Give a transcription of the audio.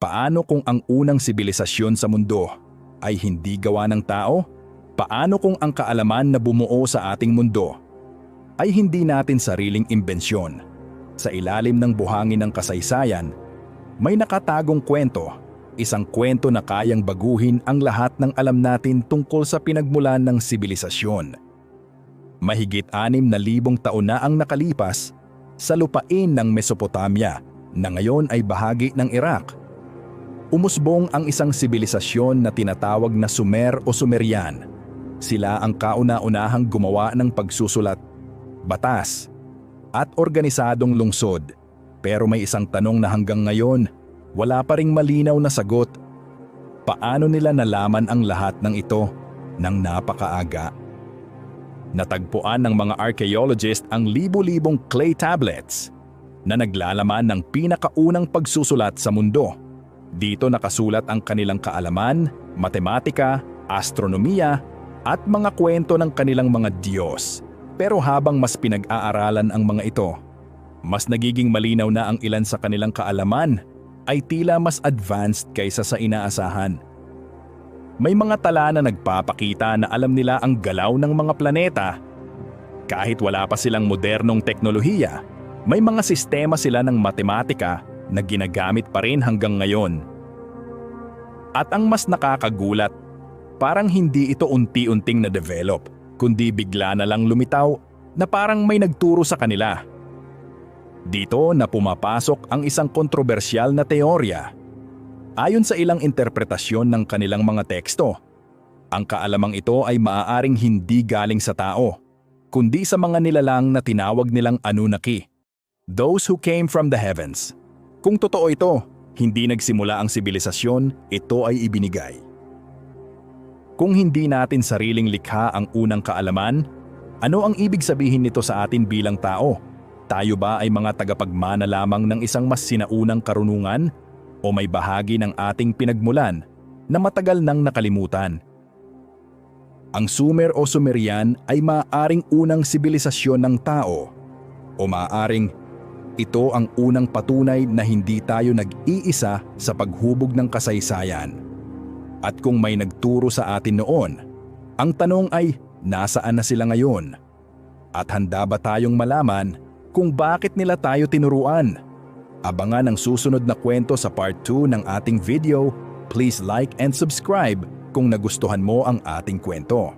Paano kung ang unang sibilisasyon sa mundo ay hindi gawa ng tao? Paano kung ang kaalaman na bumuo sa ating mundo ay hindi natin sariling imbensyon? Sa ilalim ng buhangin ng kasaysayan, may nakatagong kwento, isang kwento na kayang baguhin ang lahat ng alam natin tungkol sa pinagmulan ng sibilisasyon. Mahigit 6,000 taon na ang nakalipas sa lupain ng Mesopotamia na ngayon ay bahagi ng Iraq. Umusbong ang isang sibilisasyon na tinatawag na Sumer o Sumerian. Sila ang kauna-unahang gumawa ng pagsusulat, batas, at organisadong lungsod. Pero may isang tanong na hanggang ngayon, wala pa ring malinaw na sagot. Paano nila nalaman ang lahat ng ito ng napakaaga? Natagpuan ng mga archaeologist ang libu-libong clay tablets na naglalaman ng pinakaunang pagsusulat sa mundo. Dito nakasulat ang kanilang kaalaman, matematika, astronomiya, at mga kwento ng kanilang mga Diyos. Pero habang mas pinag-aaralan ang mga ito, mas nagiging malinaw na ang ilan sa kanilang kaalaman ay tila mas advanced kaysa sa inaasahan. May mga tala na nagpapakita na alam nila ang galaw ng mga planeta. Kahit wala pa silang modernong teknolohiya, may mga sistema sila ng matematika na ginagamit pa rin hanggang ngayon. At ang mas nakakagulat, parang hindi ito unti-unting na-develop, kundi bigla na lang lumitaw na parang may nagturo sa kanila. Dito na pumapasok ang isang kontrobersyal na teorya. Ayon sa ilang interpretasyon ng kanilang mga teksto, ang kaalamang ito ay maaaring hindi galing sa tao, kundi sa mga nilalang na tinawag nilang Anunnaki, those who came from the heavens. Kung totoo ito, hindi nagsimula ang sibilisasyon, ito ay ibinigay. Kung hindi natin sariling likha ang unang kaalaman, ano ang ibig sabihin nito sa atin bilang tao? Tayo ba ay mga tagapagmana lamang ng isang mas sinaunang karunungan o may bahagi ng ating pinagmulan na matagal nang nakalimutan? Ang Sumer o Sumerian ay maaaring unang sibilisasyon ng tao o maaaring ito ang unang patunay na hindi tayo nag-iisa sa paghubog ng kasaysayan. At kung may nagturo sa atin noon, ang tanong ay nasaan na sila ngayon? At handa ba tayong malaman kung bakit nila tayo tinuruan? Abangan ang susunod na kwento sa part 2 ng ating video. Please like and subscribe kung nagustuhan mo ang ating kwento.